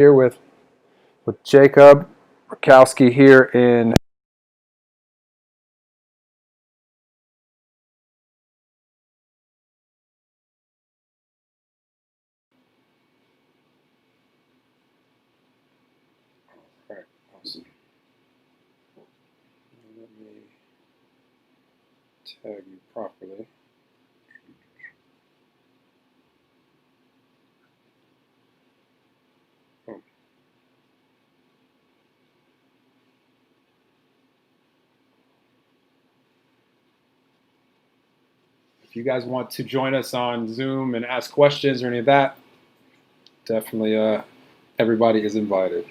Here with Jacob Rakowski here in Alright, awesome. Let me tag you properly. If you guys want to join us on Zoom and ask questions or any of that, definitely everybody is invited.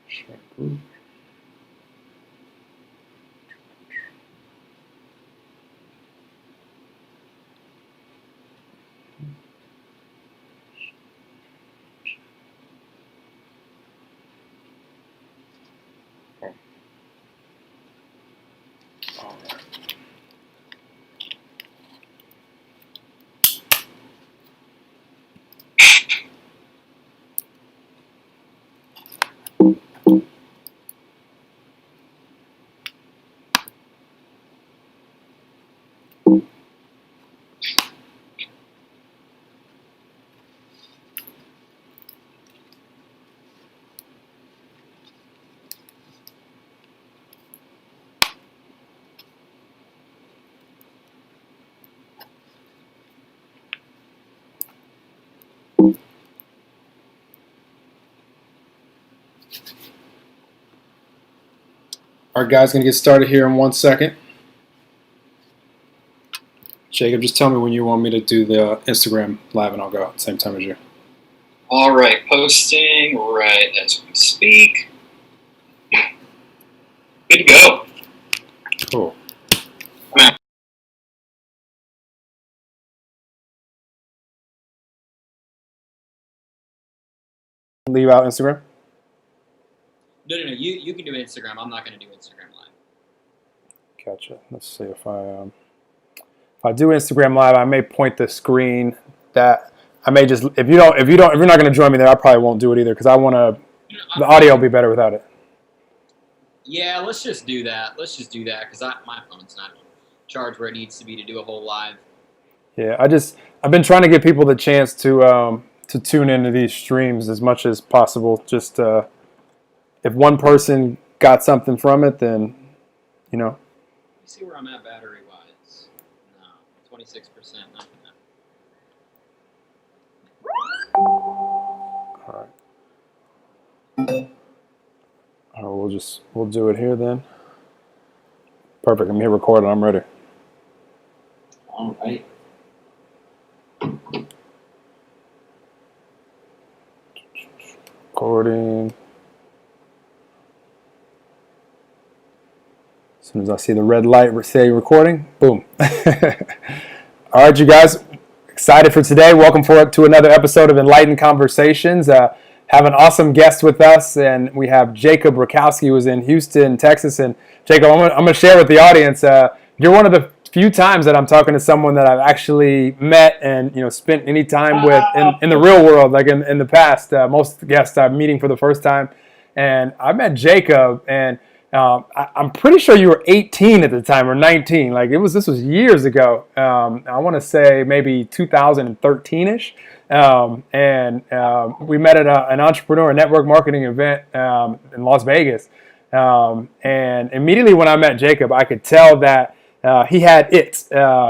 Share group. All right. All right, guys, going to get started here in 1 second. Jacob, just tell me when you want me to do the Instagram live, and I'll go at the same time as you. All right, posting right as we speak. Good to go. Cool. Leave out Instagram? No. You can do Instagram. I'm not going to do Instagram Live. Gotcha. Let's see if I do Instagram Live, I may point the screen that I may just if you're not going to join me there, I probably won't do it either because I want to. The audio will be better without it. Yeah, let's just do that. Let's just do that because my phone's not charged where it needs to be to do a whole live. Yeah, I've been trying to give people the chance to tune into these streams as much as possible. Just if one person got something from it, then you know. Let me see where I'm at battery wise. No, 26%. Not All right. We'll do it here then. Perfect. I'm here recording. I'm ready. all right. Recording. As soon as I see the red light say recording, boom. All right, you guys, excited for today. Welcome to another episode of Enlightened Conversations. Have an awesome guest with us, and we have Jacob Rakowski, who's in Houston, Texas. And Jacob, I'm going to share with the audience. You're one of the few times that I'm talking to someone that I've actually met and spent any time with in the real world, like in the past. Most guests I'm meeting for the first time, and I met Jacob, and I'm pretty sure you were 18 at the time or 19. Like this was years ago. I want to say maybe 2013ish. We met at an entrepreneur network marketing event in Las Vegas. And immediately when I met Jacob, I could tell that he had it.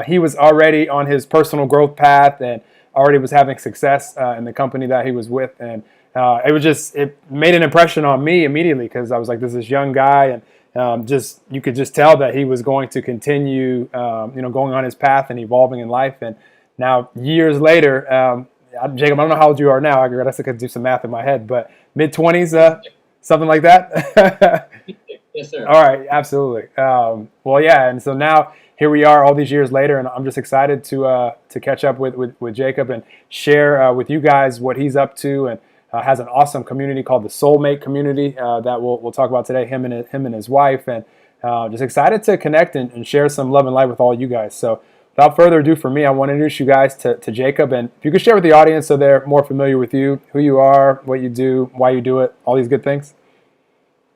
He was already on his personal growth path and already was having success in the company that he was with. And it made an impression on me immediately because I was like, this is young guy, and you could just tell that he was going to continue, going on his path and evolving in life. And now years later, Jacob, I don't know how old you are now. I guess I could do some math in my head, but mid-20s, something like that. Yes, sir. All right, absolutely. Well, yeah, and so now here we are all these years later, and I'm just excited to catch up with Jacob and share with you guys what he's up to, and has an awesome community called the Soulmate community that we'll talk about today, him and his wife, and just excited to connect and share some love and light with all you guys. So without further ado for me, I want to introduce you guys to Jacob. And if you could share with the audience so they're more familiar with you, who you are, what you do, why you do it, all these good things.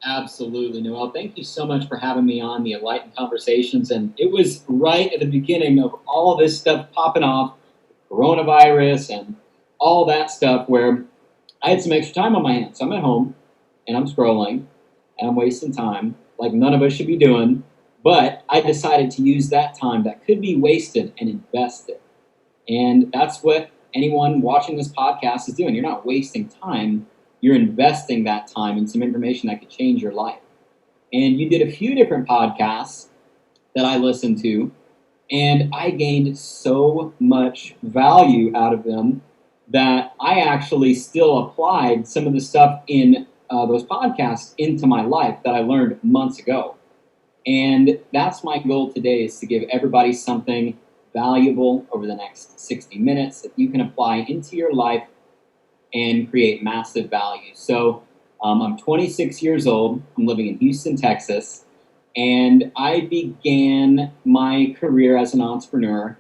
Absolutely, Noel. Thank you so much for having me on the Enlightened Conversations. And it was right at the beginning of all this stuff popping off, coronavirus and all that stuff, where I had some extra time on my hands. So I'm at home and I'm scrolling and I'm wasting time like none of us should be doing. But I decided to use that time that could be wasted and invest it. And that's what anyone watching this podcast is doing. You're not wasting time. You're investing that time in some information that could change your life. And you did a few different podcasts that I listened to, and I gained so much value out of them that I actually still applied some of the stuff in those podcasts into my life that I learned months ago. And that's my goal today, is to give everybody something valuable over the next 60 minutes that you can apply into your life and create massive value. So I'm 26 years old. I'm living in Houston, Texas. And I began my career as an entrepreneur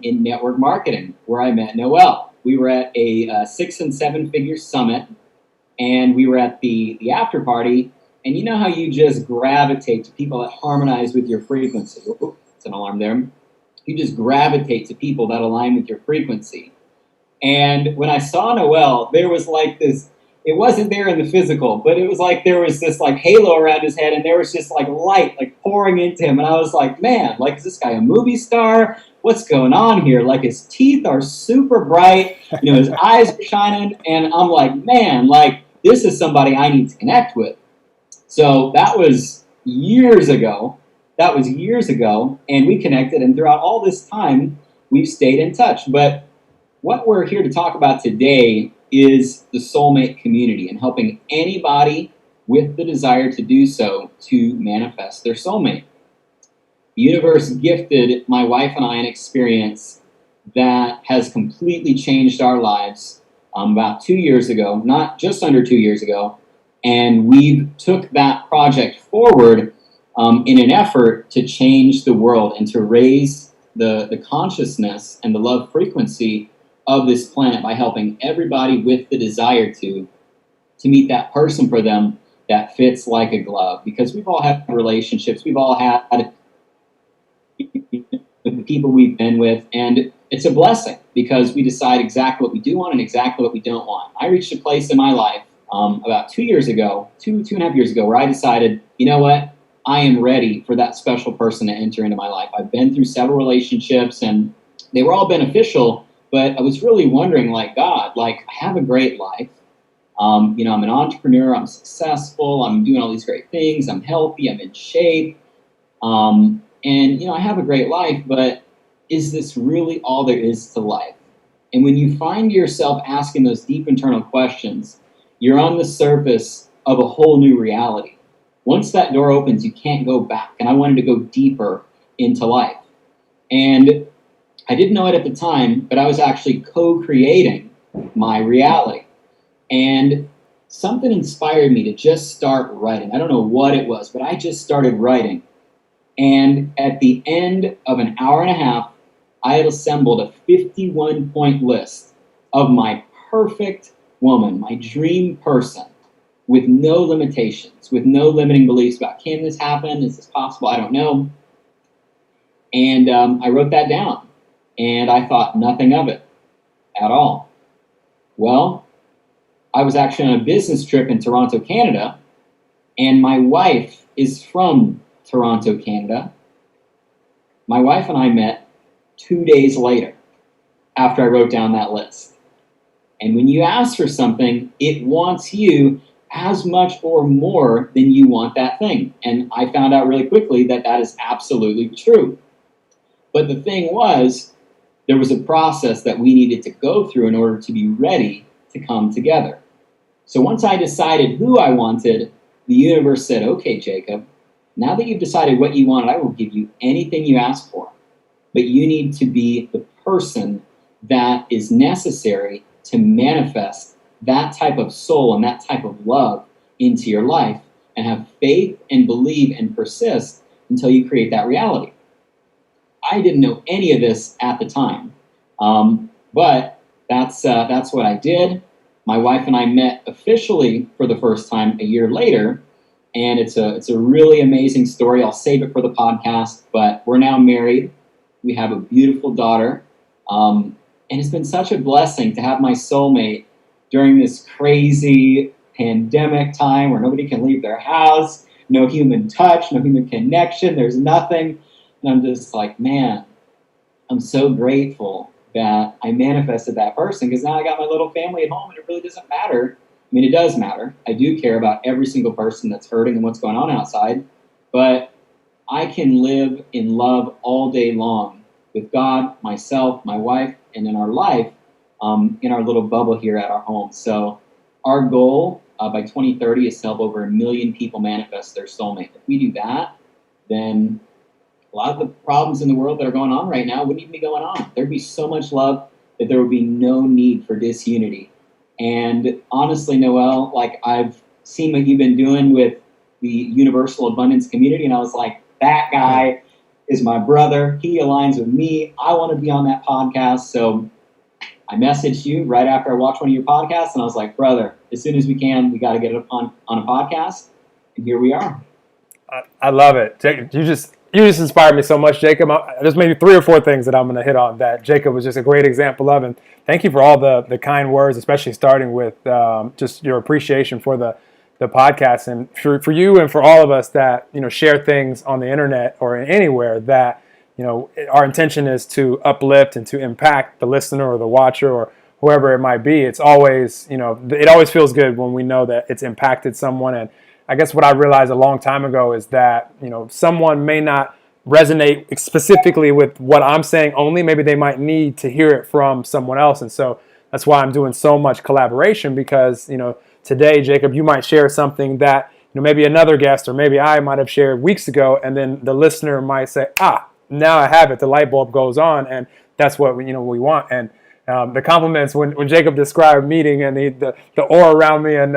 in network marketing, where I met Noel. We were at a 6- and 7-figure summit, and we were at the after party. And you know how you just gravitate to people that harmonize with your frequency. Oh, it's an alarm there. You just gravitate to people that align with your frequency. And when I saw Noel, there was like this, it wasn't there in the physical, but it was like there was this like halo around his head, and there was just like light like pouring into him. And I was like, man, like, is this guy a movie star? What's going on here? Like, his teeth are super bright, you know, his eyes are shining. And I'm like, man, like, this is somebody I need to connect with. So that was years ago. And we connected, and throughout all this time, we've stayed in touch. But what we're here to talk about today is the soulmate community and helping anybody with the desire to do so to manifest their soulmate. The universe gifted my wife and I an experience that has completely changed our lives about 2 years ago, not just under 2 years ago. And we took that project forward in an effort to change the world and to raise the consciousness and the love frequency of this planet by helping everybody with the desire to meet that person for them that fits like a glove. Because we've all had relationships, we've all had the people we've been with, and it's a blessing because we decide exactly what we do want and exactly what we don't want. I reached a place in my life about 2 years ago, two and a half years ago, where I decided, you know what, I am ready for that special person to enter into my life. I've been through several relationships, and they were all beneficial, but I was really wondering, like, God, like, I have a great life. You know, I'm an entrepreneur, I'm successful, I'm doing all these great things, I'm healthy, I'm in shape. And, you know, I have a great life, but is this really all there is to life? And when you find yourself asking those deep internal questions, you're on the surface of a whole new reality. Once that door opens, you can't go back. And I wanted to go deeper into life. And I didn't know it at the time, but I was actually co-creating my reality. And something inspired me to just start writing. I don't know what it was, but I just started writing. And at the end of an hour and a half, I had assembled a 51-point list of my perfect woman, my dream person, with no limitations, with no limiting beliefs about, can this happen? Is this possible? I don't know. And I wrote that down, and I thought nothing of it at all. Well, I was actually on a business trip in Toronto, Canada, and my wife is from Toronto, Canada. My wife and I met 2 days later after I wrote down that list. And when you ask for something, it wants you as much or more than you want that thing. And I found out really quickly that that is absolutely true. But the thing was, there was a process that we needed to go through in order to be ready to come together. So once I decided who I wanted, the universe said, okay, Jacob, now that you've decided what you want, I will give you anything you ask for. But you need to be the person that is necessary to manifest that type of soul and that type of love into your life, and have faith and believe and persist until you create that reality. I didn't know any of this at the time, but that's what I did. My wife and I met officially for the first time a year later, and it's a really amazing story. I'll save it for the podcast, but we're now married. We have a beautiful daughter, and it's been such a blessing to have my soulmate during this crazy pandemic time where nobody can leave their house, no human touch, no human connection. There's nothing. And I'm just like, man, I'm so grateful that I manifested that person, because now I got my little family at home and it really doesn't matter. I mean, it does matter. I do care about every single person that's hurting and what's going on outside, but I can live in love all day long with God, myself, my wife, and in our life, in our little bubble here at our home. So our goal by 2030 is to help over 1 million people manifest their soulmate. If we do that, then a lot of the problems in the world that are going on right now wouldn't even be going on. There'd be so much love that there would be no need for disunity. And honestly, Noel, like, I've seen what you've been doing with the Universal Abundance community, and I was like, that guy is my brother. He aligns with me. I want to be on that podcast. So I messaged you right after I watched one of your podcasts, and I was like, brother, as soon as we can, we got to get it on a podcast. And here we are. I love it. You just inspired me so much, Jacob. There's maybe 3 or 4 things that I'm going to hit on that Jacob was just a great example of. And thank you for all the kind words, especially starting with just your appreciation for the podcast, and for you and for all of us that, share things on the internet or anywhere that, our intention is to uplift and to impact the listener or the watcher or whoever it might be. It's always, it always feels good when we know that it's impacted someone. And I guess what I realized a long time ago is that, someone may not resonate specifically with what I'm saying only. Maybe they might need to hear it from someone else. And so that's why I'm doing so much collaboration, because, today, Jacob, you might share something that, maybe another guest or maybe I might have shared weeks ago. And then the listener might say, now I have it. The light bulb goes on. And that's what we want. And the compliments when Jacob described meeting and the aura around me and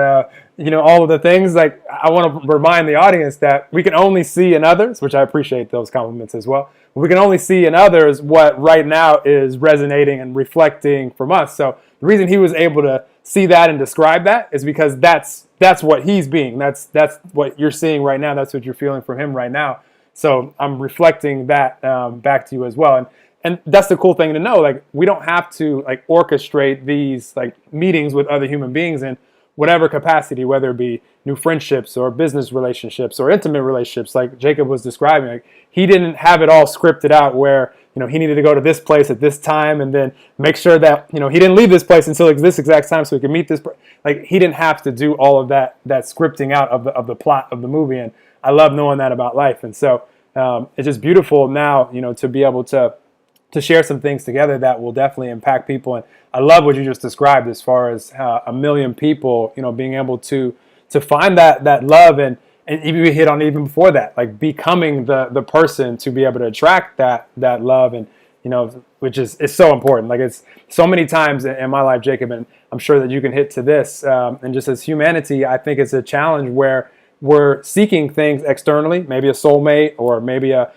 all of the things, like, I want to remind the audience that we can only see in others, which I appreciate those compliments as well. We can only see in others what right now is resonating and reflecting from us. So the reason he was able to see that and describe that is because that's what he's being. That's what you're seeing right now. That's what you're feeling from him right now. So I'm reflecting that back to you as well. And that's the cool thing to know. Like, we don't have to like orchestrate these like meetings with other human beings in whatever capacity, whether it be new friendships or business relationships or intimate relationships, like Jacob was describing. Like, he didn't have it all scripted out where, he needed to go to this place at this time and then make sure that, he didn't leave this place until this exact time so he could meet this. Like, he didn't have to do all of that scripting out of the plot of the movie. And I love knowing that about life. And so it's just beautiful now, to be able to share some things together that will definitely impact people. And I love what you just described as far as 1 million people, being able to find that love and even hit on even before that, like becoming the person to be able to attract that love, and which is so important. Like, it's so many times in my life, Jacob, and I'm sure that you can hit to this. And just as humanity, I think it's a challenge where we're seeking things externally, maybe a soulmate or maybe a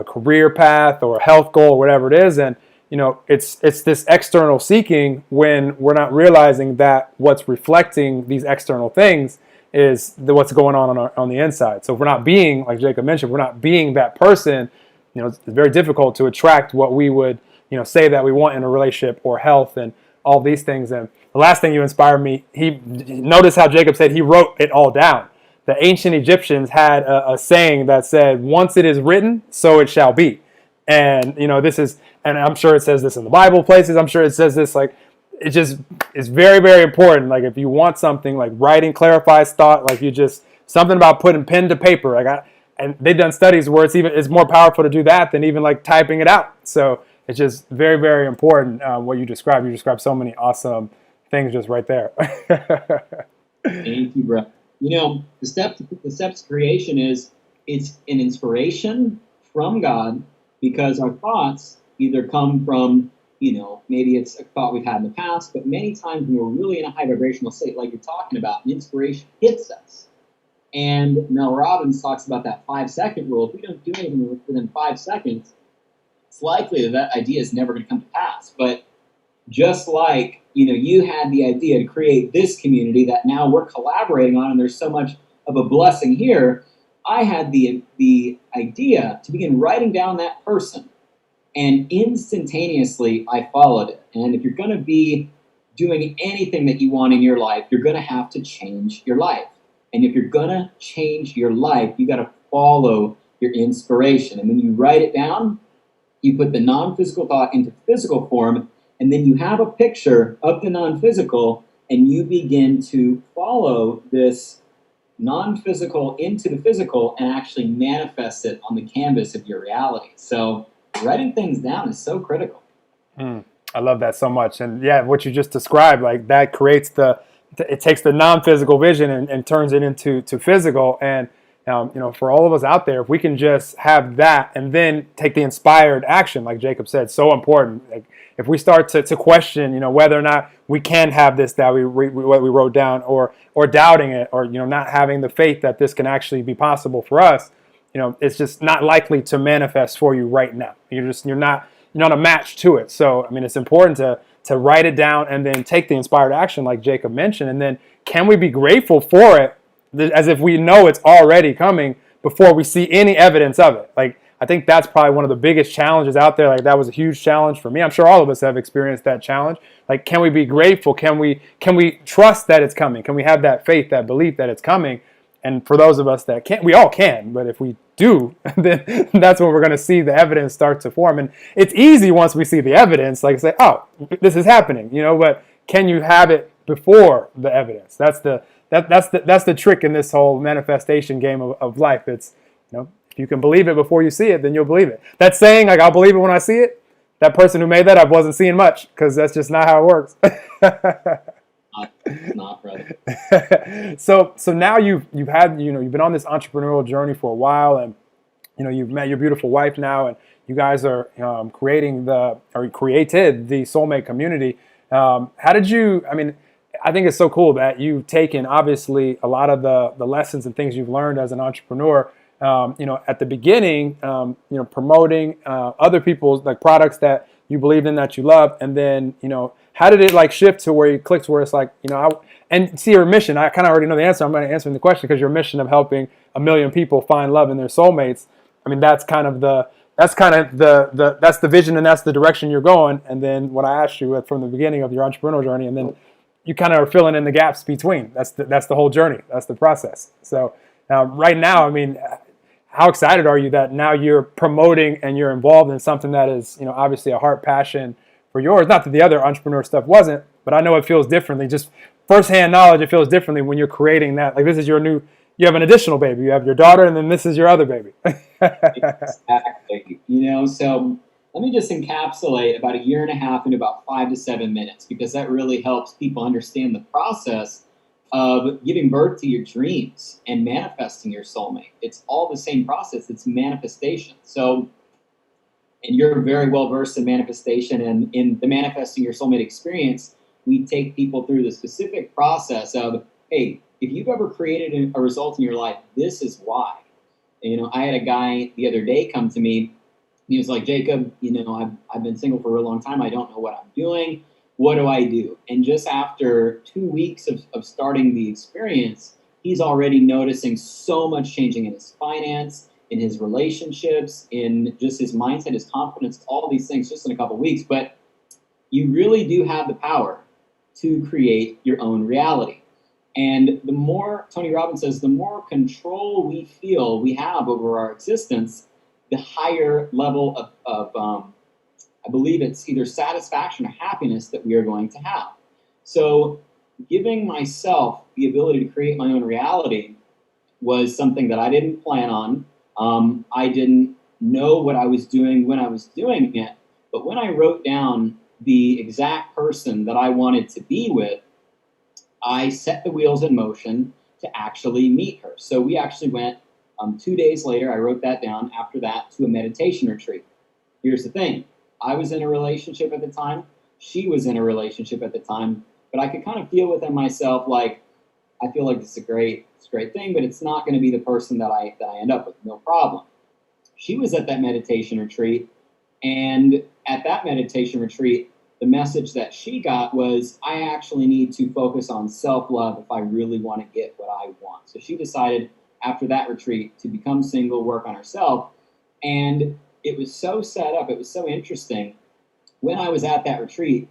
career path or a health goal, or whatever it is. And, it's this external seeking when we're not realizing that what's reflecting these external things is what's going on the inside. So if we're not being, like Jacob mentioned, we're not being that person, it's very difficult to attract what we would, say that we want in a relationship or health and all these things. And the last thing you inspired me, notice how Jacob said he wrote it all down. The ancient Egyptians had a saying that said, once it is written, so it shall be. And, this is, and I'm sure it says this in the Bible places. I'm sure it says this, like, it just is very, very important. Like, if you want something, like, writing clarifies thought, like, something about putting pen to paper. And they've done studies where it's more powerful to do that than even like typing it out. So it's just very, very important what you described. You described so many awesome things just right there. Thank you, bro. The steps to creation it's an inspiration from God, because our thoughts either come from, maybe it's a thought we've had in the past, but many times when we're really in a high vibrational state, like you're talking about, an inspiration hits us. And Mel Robbins talks about that 5-second rule. If we don't do anything within 5 seconds, it's likely that that idea is never going to come to pass. But just like, you had the idea to create this community that now we're collaborating on, and there's so much of a blessing here, I had the idea to begin writing down that person, and instantaneously I followed it. And if you're going to be doing anything that you want in your life, you're going to have to change your life. And if you're going to change your life, you got to follow your inspiration. And when you write it down, you put the non-physical thought into physical form, and then you have a picture of the non-physical, and you begin to follow this non-physical into the physical and actually manifest it on the canvas of your reality. So writing things down is so critical. I love that so much. And yeah, what you just described, like that creates it takes the non-physical vision and turns it into physical. And for all of us out there, if we can just have that and then take the inspired action, like Jacob said, so important. Like if we start to question, whether or not we can have this that what we wrote down, or doubting it, or not having the faith that this can actually be possible for us, it's just not likely to manifest for you right now. You're not a match to it. So I mean, it's important to write it down and then take the inspired action, like Jacob mentioned, and then can we be grateful for it, as if we know it's already coming before we see any evidence of it. Like, I think that's probably one of the biggest challenges out there. Like, that was a huge challenge for me. I'm sure all of us have experienced that challenge. Like, can we be grateful? Can we trust that it's coming? Can we have that faith, that belief that it's coming? And for those of us that can't, we all can, but if we do, then that's when we're going to see the evidence start to form. And it's easy once we see the evidence, like say, oh, this is happening, but can you have it before the evidence? That's the trick in this whole manifestation game of life. It's, if you can believe it before you see it, then you'll believe it. That saying, like, I'll believe it when I see it, that person who made that up wasn't seeing much, because that's just not how it works. Not brother. So now you've been on this entrepreneurial journey for a while, and you've met your beautiful wife now, and you guys are created the Soulmate community. How did you? I mean, I think it's so cool that you've taken obviously a lot of the lessons and things you've learned as an entrepreneur. At the beginning, promoting other people's like products that you believed in, that you love, and then how did it like shift to where you clicked, where it's like and see your mission? I kind of already know the answer. I'm going to answer the question, because your mission of helping 1 million people find love in their soulmates. I mean, that's the vision, and that's the direction you're going. And then what I asked you from the beginning of your entrepreneurial journey, and then you kind of are filling in the gaps between. That's the whole journey. That's the process. So right now, I mean, how excited are you that now you're promoting and you're involved in something that is, obviously a heart passion for yours? Not that the other entrepreneur stuff wasn't, but I know it feels differently. Just firsthand knowledge, it feels differently when you're creating that. Like, this is you have an additional baby. You have your daughter, and then this is your other baby. Exactly. So let me just encapsulate about 1.5 years into about 5 to 7 minutes, because that really helps people understand the process of giving birth to your dreams and manifesting your soulmate. It's all the same process. It's manifestation. So, and you're very well versed in manifestation, and in the manifesting your soulmate experience, we take people through the specific process of, hey, if you've ever created a result in your life, this is why. And, I had a guy the other day come to me. He was like, Jacob, I've been single for a real long time. I don't know what I'm doing. What do I do? And just after 2 weeks of starting the experience, he's already noticing so much changing in his finance, in his relationships, in just his mindset, his confidence, all these things just in a couple of weeks. But you really do have the power to create your own reality. And the more, Tony Robbins says, the more control we feel we have over our existence, the higher level of I believe it's either satisfaction or happiness that we are going to have. So giving myself the ability to create my own reality was something that I didn't plan on. I didn't know what I was doing when I was doing it. But when I wrote down the exact person that I wanted to be with, I set the wheels in motion to actually meet her. So we actually went 2 days later. I wrote that down after that to a meditation retreat. Here's the thing. I was in a relationship at the time. She was in a relationship at the time. But I could kind of feel within myself, like, I feel like it's a great thing, but it's not going to be the person that I end up with. No problem. She was at that meditation retreat. And at that meditation retreat, the message that she got was, I actually need to focus on self-love if I really want to get what I want. So she decided after that retreat to become single, work on herself. And it was so set up, it was so interesting. When I was at that retreat,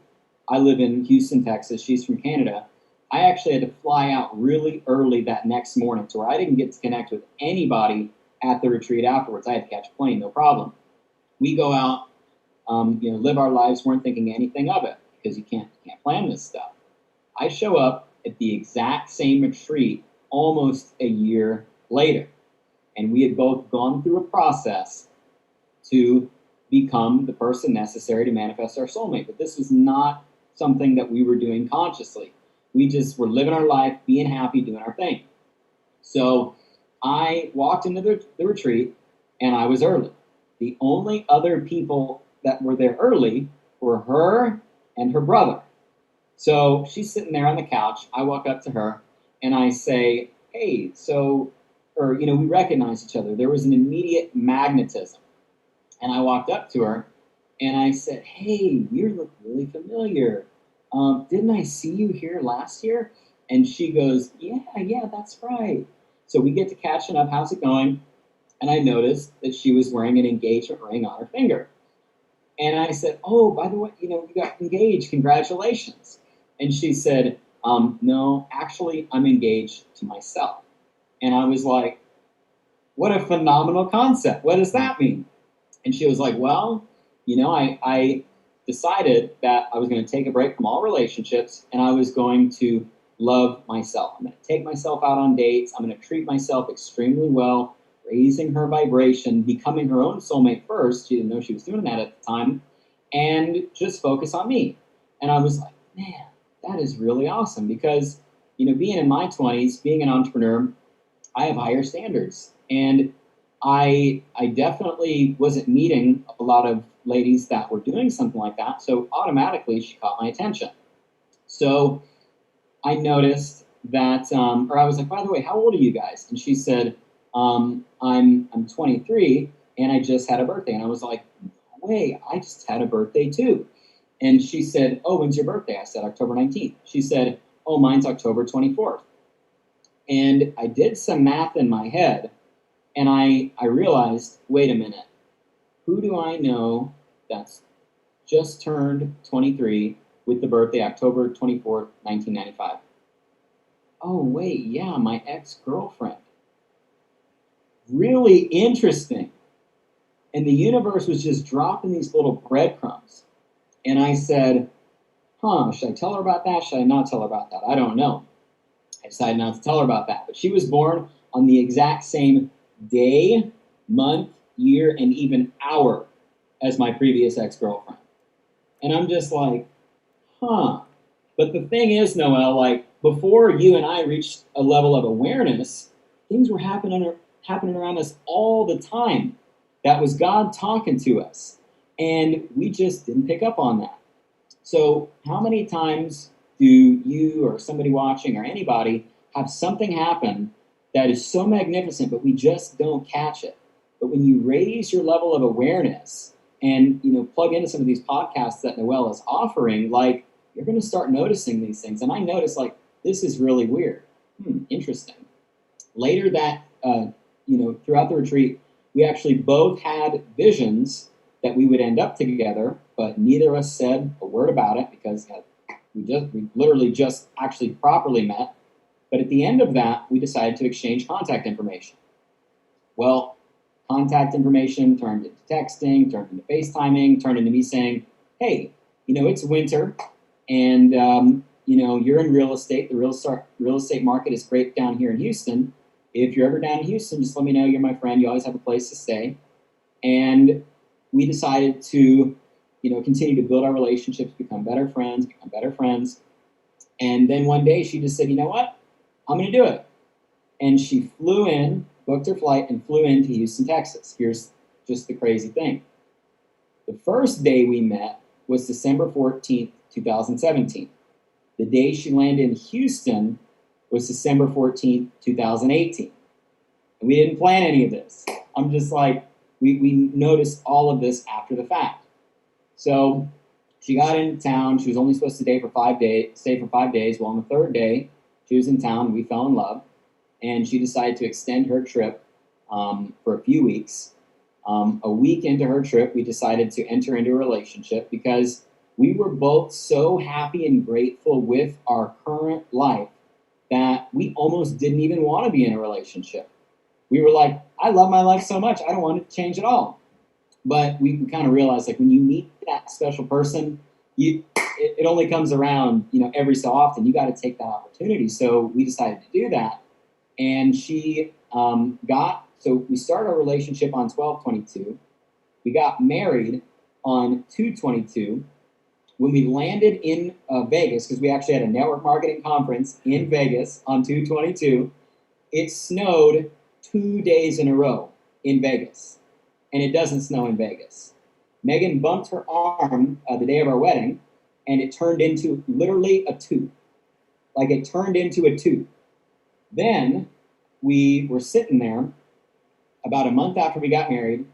I live in Houston, Texas. She's from Canada. I actually had to fly out really early that next morning to where I didn't get to connect with anybody at the retreat afterwards. I had to catch a plane, no problem. We go out, live our lives, weren't thinking anything of it because you can't plan this stuff. I show up at the exact same retreat almost a year later, and we had both gone through a process to become the person necessary to manifest our soulmate. But this was not something that we were doing consciously. We just were living our life, being happy, doing our thing. So I walked into the retreat, and I was early. The only other people that were there early were her and her brother. So she's sitting there on the couch. I walk up to her, and I say, hey, we recognize each other. There was an immediate magnetism. And I walked up to her, and I said, hey, you look really familiar. Didn't I see you here last year? And she goes, yeah, that's right. So we get to catching up. How's it going? And I noticed that she was wearing an engagement ring on her finger. And I said, oh, by the way, you got engaged. Congratulations. And she said, no, actually, I'm engaged to myself. And I was like, what a phenomenal concept. What does that mean? And she was like, well, I decided that I was going to take a break from all relationships, and I was going to love myself. I'm going to take myself out on dates. I'm going to treat myself extremely well, raising her vibration, becoming her own soulmate first. She didn't know she was doing that at the time, and just focus on me. And I was like, man, that is really awesome because, being in my 20s, being an entrepreneur, I have higher standards. And I definitely wasn't meeting a lot of ladies that were doing something like that. So automatically she caught my attention. So I noticed that, or I was like, by the way, how old are you guys? And she said, I'm 23 and I just had a birthday. And I was like, no way, I just had a birthday too. And she said, oh, when's your birthday? I said, October 19th. She said, oh, mine's October 24th. And I did some math in my head. And I realized, wait a minute, who do I know that's just turned 23 with the birthday October 24th, 1995? Oh, wait, yeah, my ex-girlfriend. Really interesting. And the universe was just dropping these little breadcrumbs. And I said, should I tell her about that? Should I not tell her about that? I don't know. I decided not to tell her about that. But she was born on the exact same day, month, year, and even hour as my previous ex-girlfriend. And I'm just like, But the thing is, Noel, like before you and I reached a level of awareness, things were happening around us all the time. That was God talking to us. And we just didn't pick up on that. So how many times do you or somebody watching or anybody have something happen that is so magnificent, but we just don't catch it? But when you raise your level of awareness and plug into some of these podcasts that Noel is offering, like you're going to start noticing these things. And I noticed like this is really weird. Interesting. Later that throughout the retreat, we actually both had visions that we would end up together, but neither of us said a word about it because we literally just actually properly met. But at the end of that, we decided to exchange contact information. Well, contact information turned into texting, turned into FaceTiming, turned into me saying, hey, it's winter and, you're in real estate. The real estate market is great down here in Houston. If you're ever down in Houston, just let me know. You're my friend. You always have a place to stay. And we decided to, continue to build our relationships, become better friends. And then one day she just said, you know what? I'm going to do it. And she flew in, booked her flight, and flew into Houston, Texas. Here's just the crazy thing. The first day we met was December 14th, 2017. The day she landed in Houston was December 14th, 2018. And we didn't plan any of this. I'm just like, we noticed all of this after the fact. So she got into town. She was only supposed to stay for 5 days. Well, on the third day, she was in town. We fell in love, and she decided to extend her trip for a few weeks. A week into her trip, we decided to enter into a relationship because we were both so happy and grateful with our current life that we almost didn't even want to be in a relationship. We were like, I love my life so much, I don't want it to change at all. But we kind of realized, like, when you meet that special person, it only comes around, every so often. You got to take that opportunity. So we decided to do that, and she so we started our relationship on 12/22. We got married on 2/22. When we landed in Vegas, because we actually had a network marketing conference in Vegas on 2/22, it snowed 2 days in a row in Vegas, and it doesn't snow in Vegas. Megan bumped her arm the day of our wedding, and it turned into literally a tooth. Like, it turned into a tooth. Then we were sitting there about a month after we got married.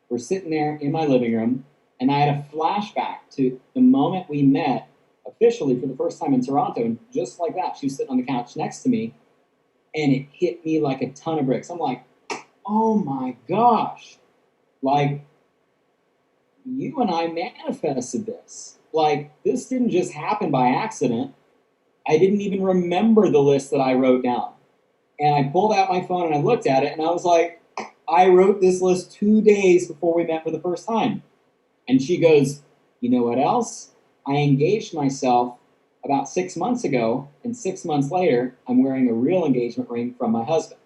We're sitting there in my living room, and I had a flashback to the moment we met officially for the first time in Toronto. And just like that, she was sitting on the couch next to me, and it hit me like a ton of bricks. I'm like, oh my gosh, like, you and I manifested this. Like, this didn't just happen by accident. I didn't even remember the list that I wrote down. And I pulled out my phone and I looked at it, and I was like, I wrote this list 2 days before we met for the first time. And she goes, you know what else? I engaged myself about 6 months ago, and 6 months later, I'm wearing a real engagement ring from my husband.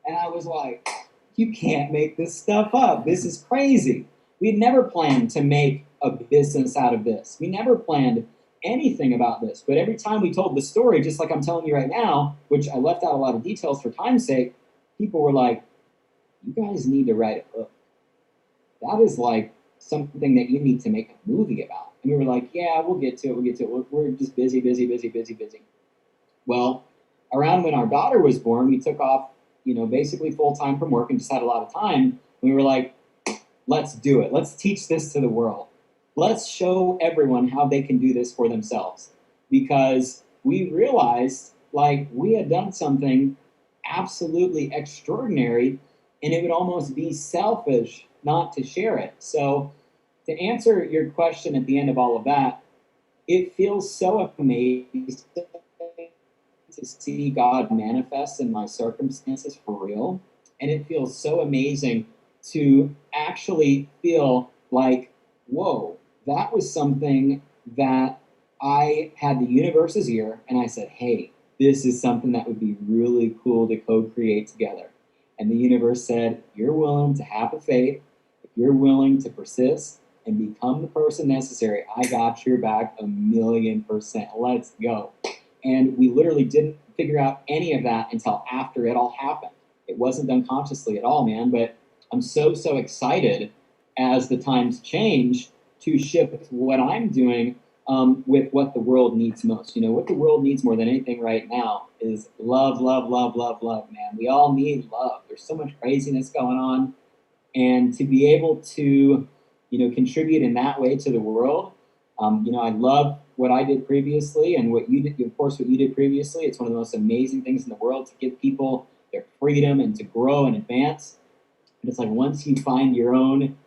And I was like, you can't make this stuff up. This is crazy. We had never planned to make a business out of this. We never planned anything about this. But every time we told the story, just like I'm telling you right now, which I left out a lot of details for time's sake, people were like, you guys need to write a book. That is like something that you need to make a movie about. And we were like, yeah, we'll get to it. We're just busy. Well, around when our daughter was born, we took off, basically full time from work and just had a lot of time. We were like, let's do it. Let's teach this to the world. Let's show everyone how they can do this for themselves. Because we realized, like, we had done something absolutely extraordinary, and it would almost be selfish not to share it. So to answer your question at the end of all of that, it feels so amazing to see God manifest in my circumstances for real. And it feels so amazing to actually feel like, whoa, that was something that I had the universe's ear, and I said, hey, this is something that would be really cool to co-create together. And the universe said, you're willing to have a faith, if you're willing to persist and become the person necessary, I got your back 1,000,000%. Let's go. And we literally didn't figure out any of that until after it all happened. It wasn't done consciously at all, man. But I'm so excited as the times change to shift what I'm doing with what the world needs most. What the world needs more than anything right now is love, man. We all need love. There's so much craziness going on. And to be able to, contribute in that way to the world, I love what I did previously and what you did, of course, what you did previously. It's one of the most amazing things in the world to give people their freedom and to grow and advance. And it's like, once you find your own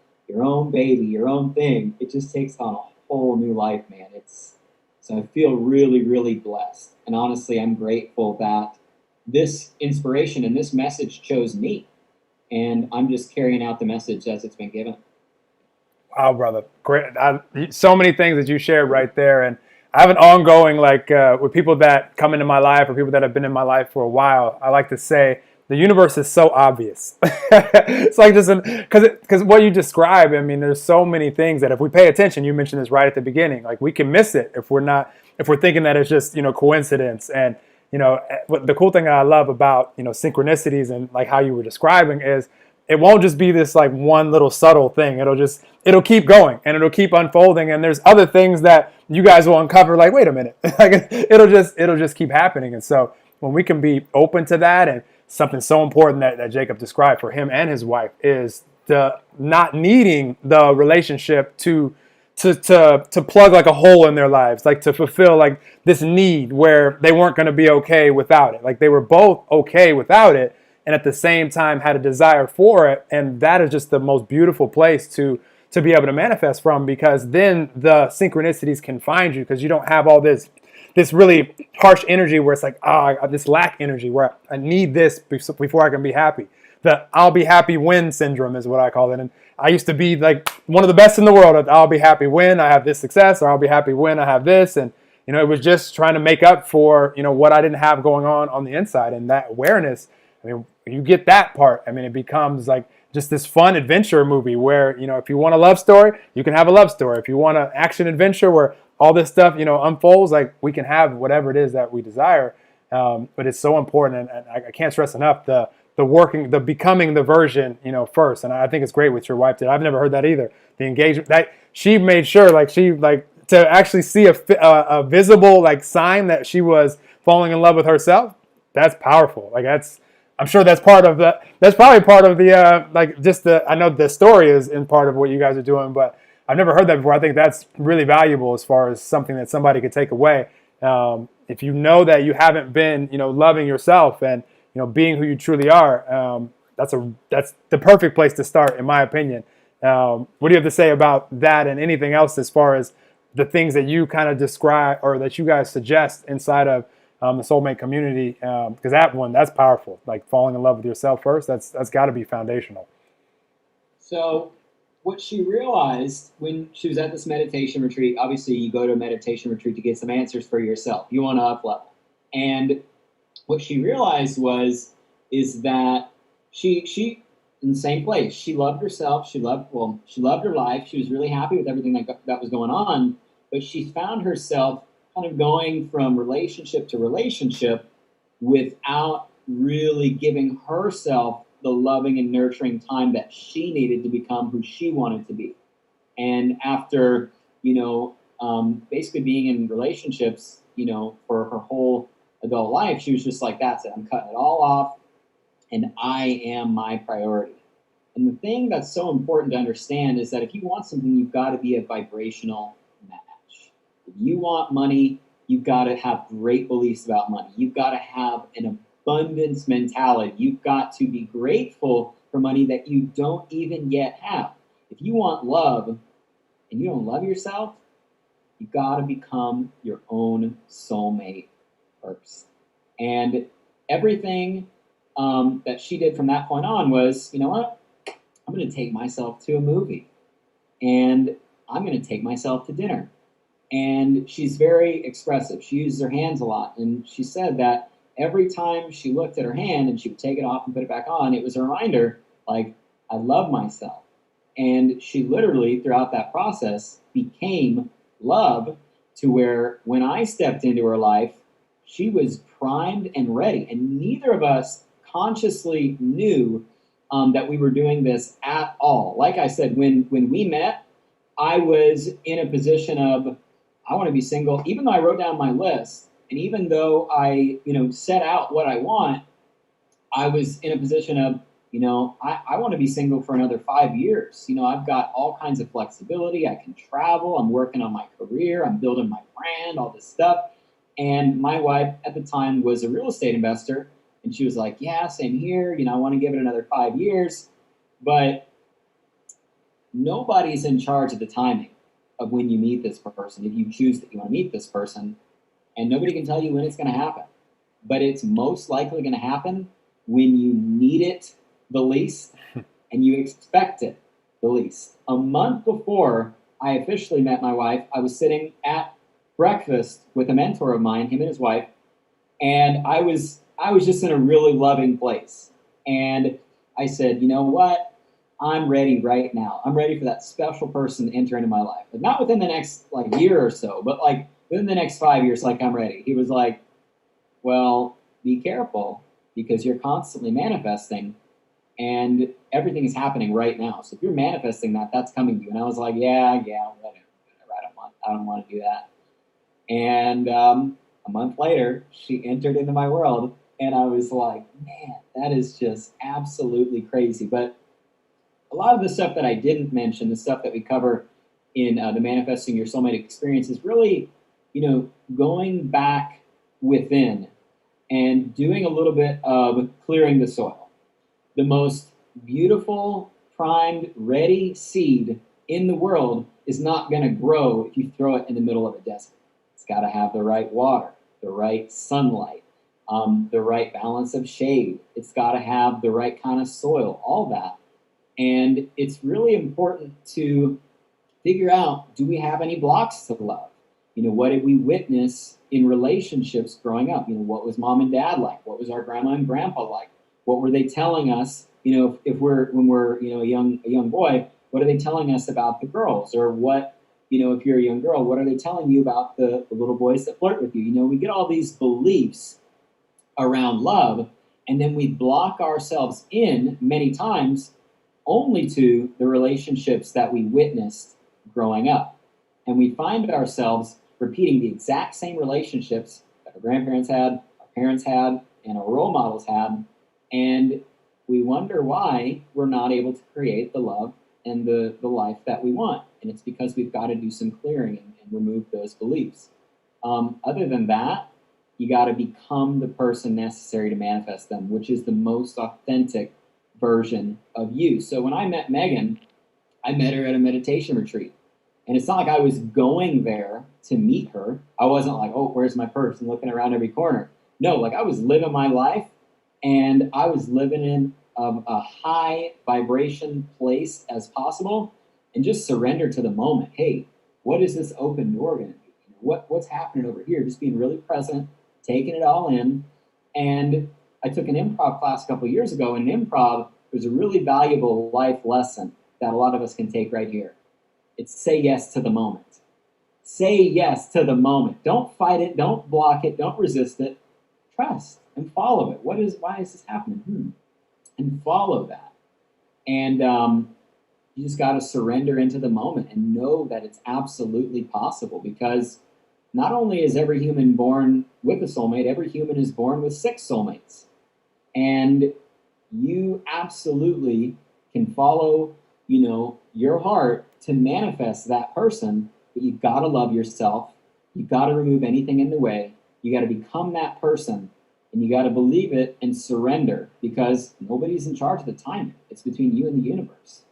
baby, your own thing, it just takes on a whole new life, man. So I feel really blessed. And honestly, I'm grateful that this inspiration and this message chose me. And I'm just carrying out the message as it's been given. Wow, brother. Great. So many things that you shared right there. And I have an ongoing, with people that come into my life or people that have been in my life for a while, I like to say, the universe is so obvious. It's like because what you describe, I mean, there's so many things that if we pay attention, you mentioned this right at the beginning, like we can miss it if we're thinking that it's just, coincidence. And, what the cool thing I love about, synchronicities and like how you were describing is it won't just be this like one little subtle thing. It'll keep going and it'll keep unfolding. And there's other things that you guys will uncover, like, wait a minute, like it'll just keep happening. And so when we can be open to that, and something so important that Jacob described for him and his wife is the not needing the relationship to plug like a hole in their lives, like to fulfill like this need where they weren't going to be okay without it. Like they were both okay without it, and at the same time had a desire for it. And that is just the most beautiful place to be able to manifest from, because then the synchronicities can find you, because you don't have all this really harsh energy where it's like, this lack energy where I need this before I can be happy. The I'll be happy when syndrome is what I call it. And I used to be like one of the best in the world at I'll be happy when I have this success, or I'll be happy when I have this. And, it was just trying to make up for, what I didn't have going on the inside. And that awareness, I mean, you get that part. I mean, it becomes like just this fun adventure movie where, if you want a love story, you can have a love story. If you want an action adventure where all this stuff, unfolds, like we can have whatever it is that we desire. But it's so important. And I can't stress enough the becoming the version, first. And I think it's great what your wife did. I've never heard that either. The engagement that she made sure, to actually see a visible sign that she was falling in love with herself. That's powerful. I'm sure that's part of the. That's probably part of the I know the story is in part of what you guys are doing, but I've never heard that before. I think that's really valuable as far as something that somebody could take away. If you know that you haven't been, loving yourself and being who you truly are, that's the perfect place to start, in my opinion. What do you have to say about that and anything else as far as the things that you kind of describe or that you guys suggest inside of the soulmate community? Because that's powerful. Like falling in love with yourself first, that's got to be foundational. So what she realized when she was at this meditation retreat, obviously you go to a meditation retreat to get some answers for yourself. You want to up level. And what she realized is that she in the same place. She loved herself. She loved her life. She was really happy with everything that was going on. But she found herself kind of going from relationship to relationship without really giving herself the loving and nurturing time that she needed to become who she wanted to be. And after, basically being in relationships, for her whole adult life, she was just like, that's it. I'm cutting it all off, and I am my priority. And the thing that's so important to understand is that if you want something, you've got to be a vibrational match. If you want money, you've got to have great beliefs about money. You've got to have an abundance mentality. You've got to be grateful for money that you don't even yet have. If you want love and you don't love yourself, you've got to become your own soulmate first. And everything that she did from that point on was, you know what? I'm going to take myself to a movie, and I'm going to take myself to dinner. And she's very expressive. She uses her hands a lot. And she said that every time she looked at her hand and she would take it off and put it back on, it was a reminder, like, I love myself. And she literally, throughout that process, became love, to where when I stepped into her life, she was primed and ready. And neither of us consciously knew that we were doing this at all. Like I said, when we met, I was in a position of, I want to be single. Even though I wrote down my list, and even though I, set out what I want, I was in a position of, I want to be single for another 5 years. I've got all kinds of flexibility. I can travel. I'm working on my career. I'm building my brand, all this stuff. And my wife at the time was a real estate investor. And she was like, yeah, same here. I want to give it another 5 years. But nobody's in charge of the timing of when you meet this person, if you choose that you want to meet this person. And nobody can tell you when it's going to happen. But it's most likely going to happen when you need it the least and you expect it the least. A month before I officially met my wife, I was sitting at breakfast with a mentor of mine, him and his wife, and I was just in a really loving place. And I said, you know what? I'm ready right now. I'm ready for that special person to enter into my life. But not within the next year or so, but within the next 5 years, I'm ready. He was like, well, be careful, because you're constantly manifesting and everything is happening right now. So if you're manifesting that, that's coming to you. And I was like, yeah, whatever. I don't want to do that. And a month later, she entered into my world, and I was like, man, that is just absolutely crazy. But a lot of the stuff that I didn't mention, the stuff that we cover in the Manifesting Your Soulmate Experience, is really, going back within and doing a little bit of clearing the soil. The most beautiful, primed, ready seed in the world is not going to grow if you throw it in the middle of a desert. It's got to have the right water, the right sunlight, the right balance of shade. It's got to have the right kind of soil, all that. And it's really important to figure out, do we have any blocks to love? What did we witness in relationships growing up? What was mom and dad like? What was our grandma and grandpa like? What were they telling us? If when we're a young boy, what are they telling us about the girls? Or what, if you're a young girl, what are they telling you about the little boys that flirt with you? We get all these beliefs around love, and then we block ourselves in many times only to the relationships that we witnessed growing up. And we find ourselves repeating the exact same relationships that our grandparents had, our parents had, and our role models had. And we wonder why we're not able to create the love and the life that we want. And it's because we've got to do some clearing and remove those beliefs. Other than that, you got to become the person necessary to manifest them, which is the most authentic version of you. So when I met Megan, I met her at a meditation retreat. And it's not like I was going there to meet her. I wasn't like, oh, where's my purse? And looking around every corner. No, like I was living my life, and I was living in a high vibration place as possible, and just surrender to the moment. Hey, what is this open door going to be? What's happening over here? Just being really present, taking it all in. And I took an improv class a couple of years ago, and in improv, there's a really valuable life lesson that a lot of us can take right here. It's say yes to the moment. Say yes to the moment. Don't fight it. Don't block it. Don't resist it. Trust and follow it. Why is this happening? And follow that. And you just got to surrender into the moment and know that it's absolutely possible, because not only is every human born with a soulmate, every human is born with 6 soulmates. And you absolutely can follow, your heart to manifest that person, but you got to love yourself. You got to remove anything in the way. You got to become that person, and you got to believe it and surrender, because nobody's in charge of the timing. It's between you and the universe.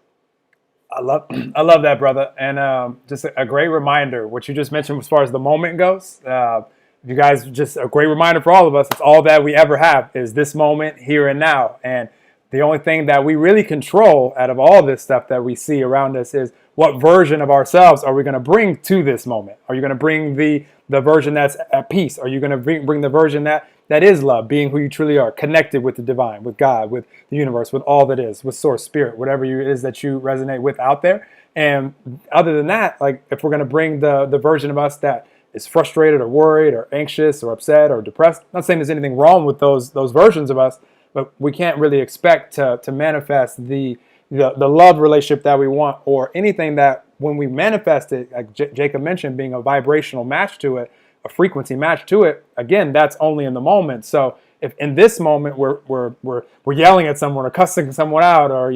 I love that, brother. And just a great reminder, what you just mentioned as far as the moment goes. You guys, just a great reminder for all of us. It's all that we ever have is this moment, here and now. And the only thing that we really control out of all this stuff that we see around us is what version of ourselves are we going to bring to this moment? Are you going to bring the version that's at peace? Are you going to bring the version that is love, being who you truly are, connected with the divine, with God, with the universe, with all that is, with source, spirit, whatever it is that you resonate with out there? And other than that, like if we're going to bring the version of us that is frustrated or worried or anxious or upset or depressed, not saying there's anything wrong with those versions of us, but we can't really expect to manifest the love relationship that we want, or anything that when we manifest it, like Jacob mentioned, being a vibrational match to it, a frequency match to it. Again, that's only in the moment. So if in this moment we're yelling at someone or cussing someone out, or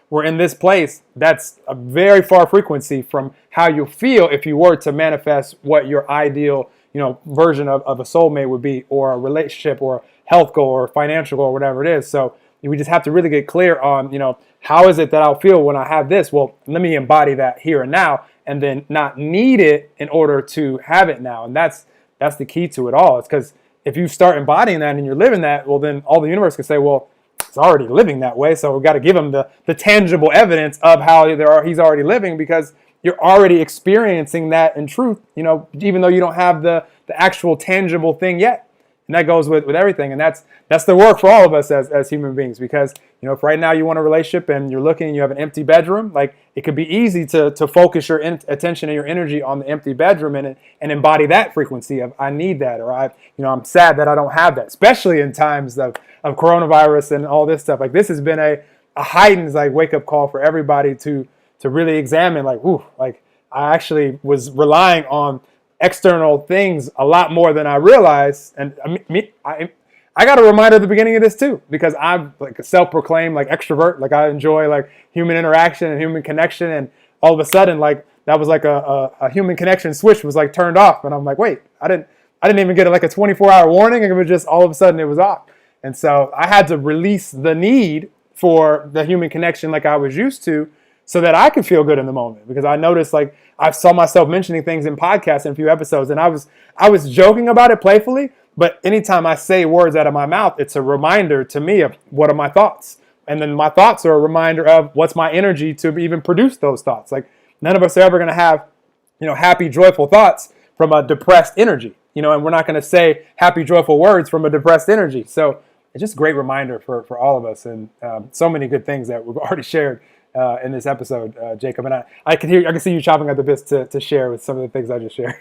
we're in this place, that's a very far frequency from how you feel if you were to manifest what your ideal version of a soulmate would be, or a relationship, or health goal, or financial goal, or whatever it is. So we just have to really get clear on, how is it that I'll feel when I have this? Well, let me embody that here and now, and then not need it in order to have it now. And that's the key to it all. It's because if you start embodying that and you're living that, well, then all the universe can say, well, it's already living that way. So we've got to give him the tangible evidence of how he's already living, because you're already experiencing that in truth, even though you don't have the actual tangible thing yet. And that goes with everything. And that's the work for all of us as human beings, because, if right now you want a relationship and you're looking and you have an empty bedroom, like it could be easy to focus your attention and your energy on the empty bedroom and embody that frequency of, I need that, or I'm sad that I don't have that, especially in times of coronavirus and all this stuff. Like this has been a heightened wake up call for everybody to really examine, I actually was relying on external things a lot more than I realized. And I got a reminder at the beginning of this too, because I'm like a self-proclaimed like extrovert. Like I enjoy like human interaction and human connection, and all of a sudden like that was like a human connection switch was like turned off, and I'm like, wait, I didn't even get like a 24-hour warning, and it was just all of a sudden it was off. And so I had to release the need for the human connection like I was used to, so that I could feel good in the moment. Because I noticed like I saw myself mentioning things in podcasts in a few episodes, and I was joking about it playfully. But anytime I say words out of my mouth, it's a reminder to me of what are my thoughts. And then my thoughts are a reminder of what's my energy to even produce those thoughts. Like none of us are ever going to have, happy, joyful thoughts from a depressed energy, and we're not going to say happy, joyful words from a depressed energy. So it's just a great reminder for all of us, and so many good things that we've already shared in this episode, Jacob. And I can see you chopping at the bits to share with some of the things I just shared.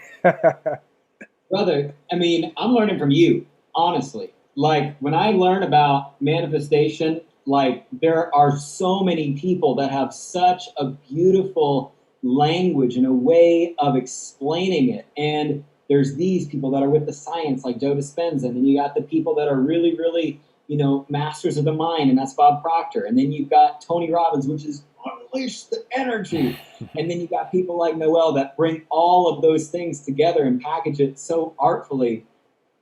Brother, I mean, I'm learning from you, honestly. Like, when I learn about manifestation, like, there are so many people that have such a beautiful language and a way of explaining it. And there's these people that are with the science, like Joe Dispenza. And then you got the people that are really, really, masters of the mind, and that's Bob Proctor. And then you've got Tony Robbins, which is unleash the energy. And then you got people like Noel that bring all of those things together and package it so artfully.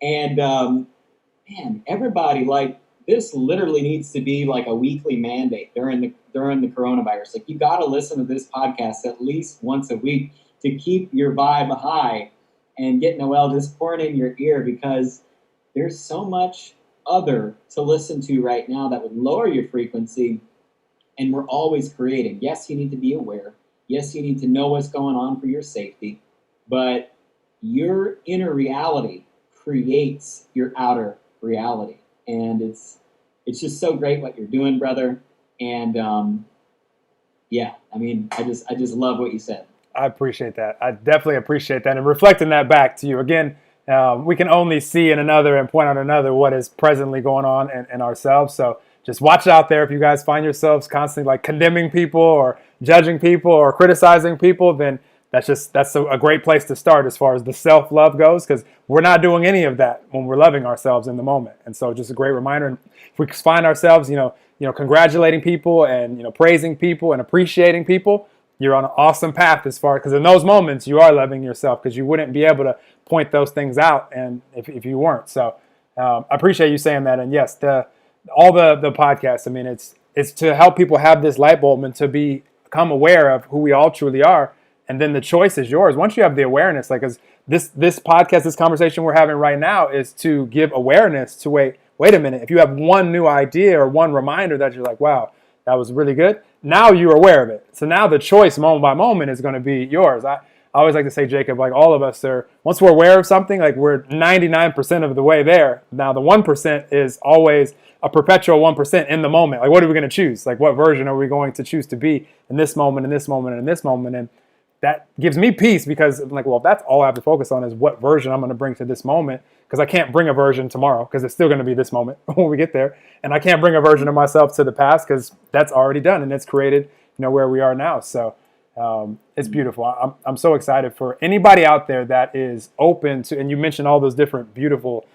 And man, everybody, like, this literally needs to be like a weekly mandate during the coronavirus. Like, you got to listen to this podcast at least once a week to keep your vibe high and get Noel just pouring in your ear, because there's so much other to listen to right now that would lower your frequency. And we're always creating. Yes, you need to be aware. Yes, you need to know what's going on for your safety. But your inner reality creates your outer reality. And it's just so great what you're doing, brother. And yeah, I mean, I just love what you said. I appreciate that. I definitely appreciate that. And reflecting that back to you again, we can only see in another and point out another what is presently going on in ourselves. So just watch out there. If you guys find yourselves constantly like condemning people or judging people or criticizing people, then that's a great place to start as far as the self-love goes, because we're not doing any of that when we're loving ourselves in the moment. And so just a great reminder. And if we find ourselves, congratulating people and, praising people and appreciating people, you're on an awesome path as far, because in those moments you are loving yourself, because you wouldn't be able to point those things out and if you weren't. So I appreciate you saying that. And yes, all the podcasts, I mean, it's to help people have this light bulb and to become aware of who we all truly are. And then the choice is yours. Once you have the awareness, like as this podcast, this conversation we're having right now is to give awareness to wait a minute. If you have one new idea or one reminder that you're like, wow, that was really good. Now you're aware of it. So now the choice moment by moment is going to be yours. I always like to say, Jacob, like all of us are, once we're aware of something, like we're 99% of the way there. Now the 1% is always a perpetual 1% in the moment. Like, what are we going to choose? Like, what version are we going to choose to be in this moment, in this moment, in this moment? And that gives me peace, because I'm like, well, that's all I have to focus on is what version I'm going to bring to this moment, because I can't bring a version tomorrow, because it's still going to be this moment when we get there. And I can't bring a version of myself to the past, because that's already done and it's created, where we are now. So it's beautiful. I'm so excited for anybody out there that is open to, and you mentioned all those different beautiful,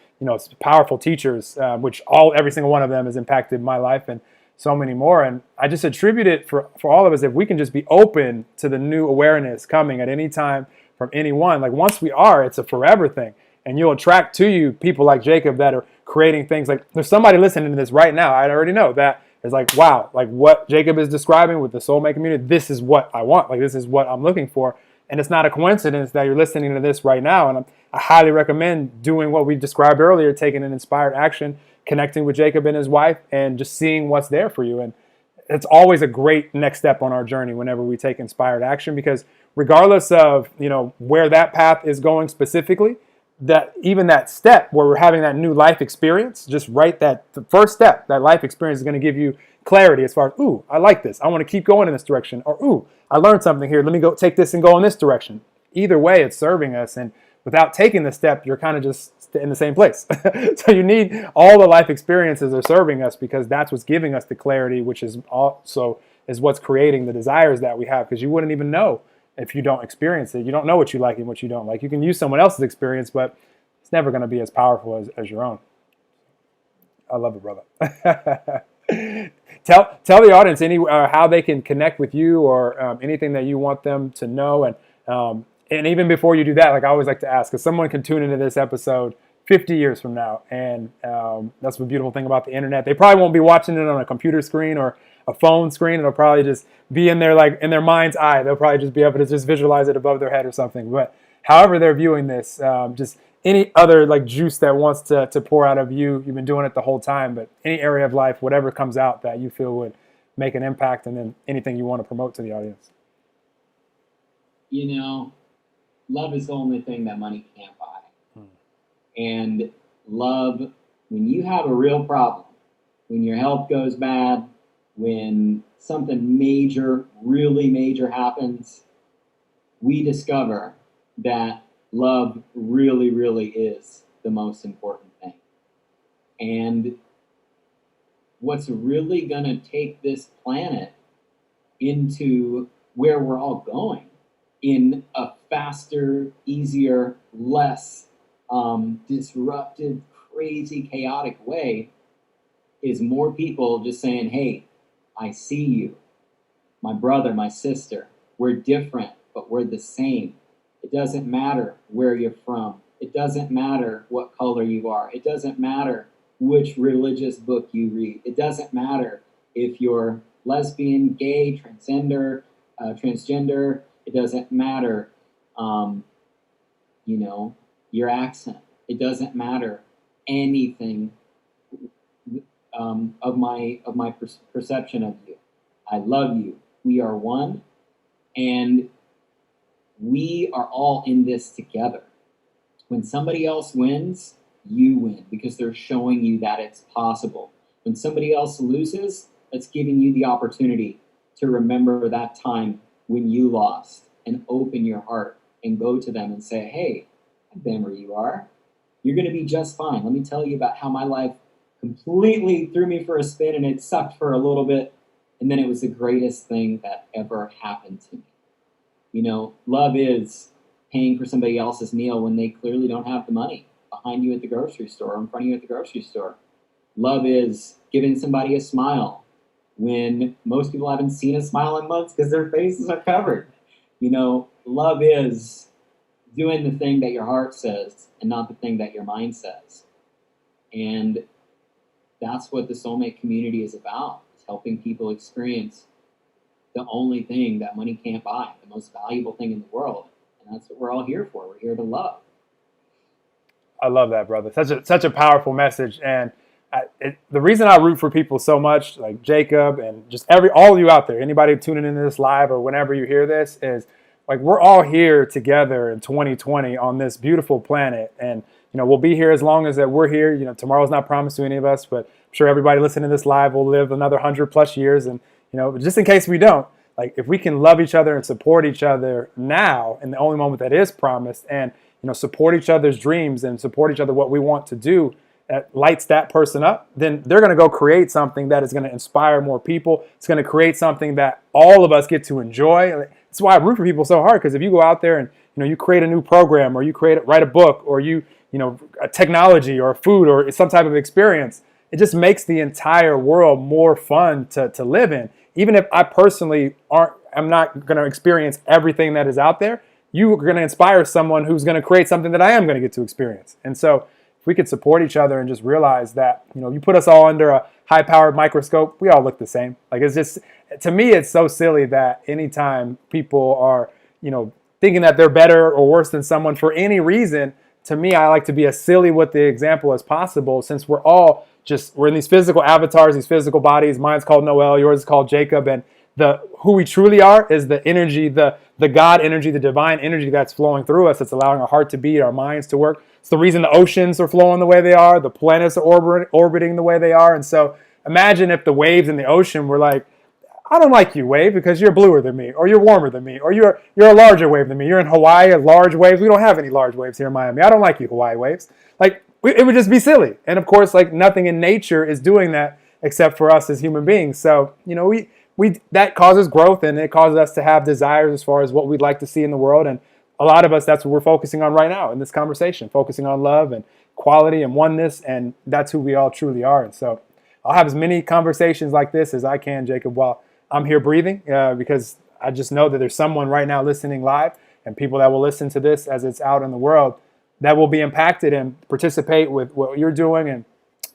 powerful teachers, which every single one of them has impacted my life and so many more. And I just attribute it for all of us, if we can just be open to the new awareness coming at any time from anyone. Like once we are, it's a forever thing. And you'll attract to you people like Jacob that are creating things. Like there's somebody listening to this right now, I already know, that is like, wow, like what Jacob is describing with the Soulmate community, this is what I want. Like this is what I'm looking for. And it's not a coincidence that you're listening to this right now. And I highly recommend doing what we described earlier, taking an inspired action, connecting with Jacob and his wife, and just seeing what's there for you. And it's always a great next step on our journey whenever we take inspired action, because regardless of, where that path is going specifically, that even that step where we're having that new life experience, just right, the first step, that life experience is going to give you clarity as far as, ooh, I like this. I want to keep going in this direction. Or, ooh, I learned something here. Let me go take this and go in this direction. Either way, it's serving us. And without taking the step, you're kind of just in the same place. So you need all the life experiences are serving us, because that's what's giving us the clarity, which is also is what's creating the desires that we have, because you wouldn't even know if you don't experience it. You don't know what you like and what you don't like. You can use someone else's experience, but it's never going to be as powerful as your own. I love it, brother. Tell the audience how they can connect with you, or anything that you want them to know. And even before you do that, like I always like to ask, because someone can tune into this episode 50 years from now, and that's the beautiful thing about the internet. They probably won't be watching it on a computer screen or a phone screen. It'll probably just be in their, like, in their mind's eye. They'll probably just be able to just visualize it above their head or something. But however they're viewing this, just any other like juice that wants to pour out of you. You've been doing it the whole time, but any area of life, whatever comes out that you feel would make an impact, and then anything you want to promote to the audience. You know, love is the only thing that money can't buy. And love, when you have a real problem, when your health goes bad, when something major, really major happens, we discover that love really, really is the most important thing. And what's really going to take this planet into where we're all going in a faster, easier, less disruptive, crazy, chaotic way is more people just saying, hey, I see you, my brother, my sister, we're different, but we're the same. It doesn't matter where you're from. It doesn't matter what color you are. It doesn't matter which religious book you read. It doesn't matter if you're lesbian, gay, transgender. It doesn't matter, your accent. It doesn't matter anything of my perception of you. I love you. We are one, and we are all in this together. When somebody else wins, you win, because they're showing you that it's possible. When somebody else loses, that's giving you the opportunity to remember that time when you lost, and open your heart and go to them and say, hey, I've been where you are. You're going to be just fine. Let me tell you about how my life completely threw me for a spin, and it sucked for a little bit, and then it was the greatest thing that ever happened to me. You know, love is paying for somebody else's meal when they clearly don't have the money, behind you at the grocery store, or in front of you at the grocery store. Love is giving somebody a smile when most people haven't seen a smile in months because their faces are covered. You know, love is doing the thing that your heart says and not the thing that your mind says. And that's what the Soulmate community is about. It's helping people experience the only thing that money can't buy, the most valuable thing in the world. And that's what we're all here for. We're here to love. I love that, brother. Such a powerful message. And the reason I root for people so much, like Jacob and just all of you out there, anybody tuning into this live or whenever you hear this, is like we're all here together in 2020 on this beautiful planet. And, we'll be here as long as that we're here. Tomorrow's not promised to any of us, but I'm sure everybody listening to this live will live another 100+ years. And, just in case we don't, like if we can love each other and support each other now in the only moment that is promised, and, support each other's dreams and support each other what we want to do, that lights that person up, then they're going to go create something that is going to inspire more people. It's going to create something that all of us get to enjoy. That's why I root for people so hard, because if you go out there and you create a new program, or you write a book, or a technology or food or some type of experience, it just makes the entire world more fun to live in. Even if I personally I'm not going to experience everything that is out there, you are going to inspire someone who's going to create something that I am going to get to experience. And so if we could support each other and just realize that, you put us all under a high-powered microscope, we all look the same. Like, it's just, to me, it's so silly that anytime people are, thinking that they're better or worse than someone for any reason, to me, I like to be as silly with the example as possible, since we're in these physical avatars, these physical bodies. Mine's called Noel, yours is called Jacob, and who we truly are is the energy, the God energy, the divine energy that's flowing through us, that's allowing our heart to beat, our minds to work. It's the reason the oceans are flowing the way they are, the planets are orbiting the way they are. And so imagine if the waves in the ocean were like, I don't like you, wave, because you're bluer than me, or you're warmer than me, or you're a larger wave than me. You're in Hawaii, large waves. We don't have any large waves here in Miami. I don't like you, Hawaii waves. Like, it would just be silly. And of course, like, nothing in nature is doing that except for us as human beings. So, we that causes growth, and it causes us to have desires as far as what we'd like to see in the world. And a lot of us, that's what we're focusing on right now in this conversation, focusing on love and quality and oneness, and that's who we all truly are. And so I'll have as many conversations like this as I can, Jacob, while I'm here breathing, because I just know that there's someone right now listening live and people that will listen to this as it's out in the world that will be impacted and participate with what you're doing. And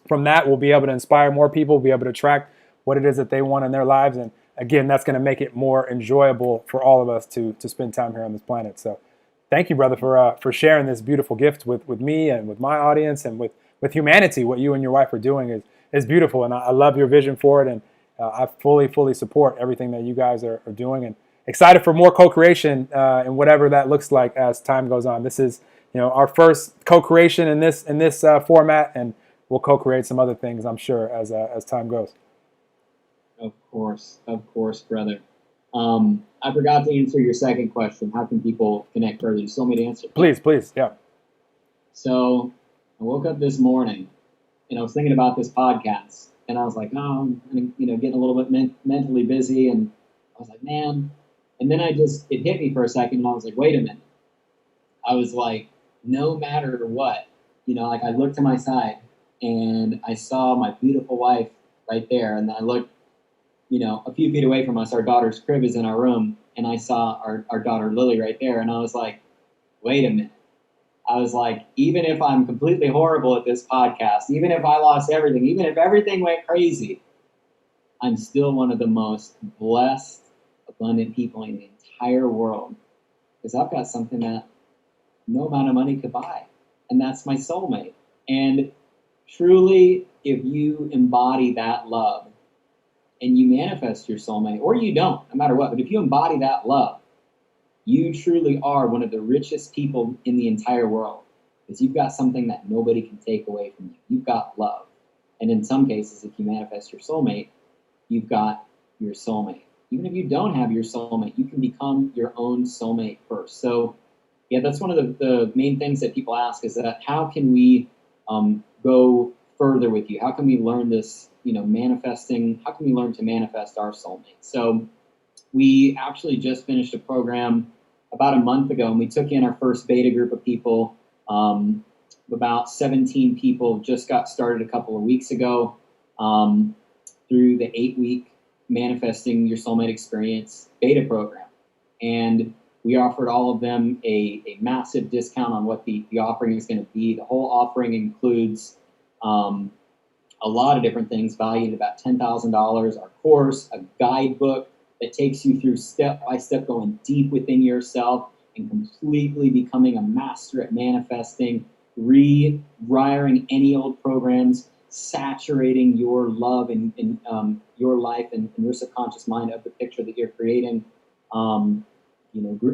from that, we'll be able to inspire more people, be able to attract what it is that they want in their lives. And again, that's going to make it more enjoyable for all of us to spend time here on this planet. So thank you, brother, for sharing this beautiful gift with me and with my audience and with humanity. What you and your wife are doing is beautiful. And I love your vision for it. And I fully support everything that you guys are doing, and excited for more co-creation and whatever that looks like as time goes on. This is, our first co-creation in this format, and we'll co-create some other things, I'm sure, as time goes. Of course, brother. I forgot to answer your second question. How can people connect further? You still want me to answer? Please, yeah. So I woke up this morning and I was thinking about this podcast, and I was like, I'm getting a little bit mentally busy, and I was like, man. And then it hit me for a second, and I was like, wait a minute. I was like, no matter what, like I looked to my side and I saw my beautiful wife right there, and then I looked, a few feet away from us, our daughter's crib is in our room, and I saw our daughter Lily right there, and I was like, wait a minute. I was like, even if I'm completely horrible at this podcast, even if I lost everything, even if everything went crazy, I'm still one of the most blessed, abundant people in the entire world, because I've got something that no amount of money could buy, and that's my soulmate. And truly, if you embody that love and you manifest your soulmate, or you don't, no matter what, but if you embody that love, you truly are one of the richest people in the entire world, because you've got something that nobody can take away from you. You've got love. And in some cases, if you manifest your soulmate, you've got your soulmate. Even if you don't have your soulmate, you can become your own soulmate first. So yeah, that's one of the main things that people ask, is that how can we go further with you? How can we learn this, manifesting? How can we learn to manifest our soulmate? So we actually just finished a program about a month ago, and we took in our first beta group of people. About 17 people just got started a couple of weeks ago through the 8-week Manifesting Your Soulmate Experience beta program. And we offered all of them a massive discount on what the offering is going to be. The whole offering includes a lot of different things valued at about $10,000, our course, a guidebook that takes you through step-by-step going deep within yourself and completely becoming a master at manifesting, rewiring any old programs, saturating your love and your life and your subconscious mind of the picture that you're creating.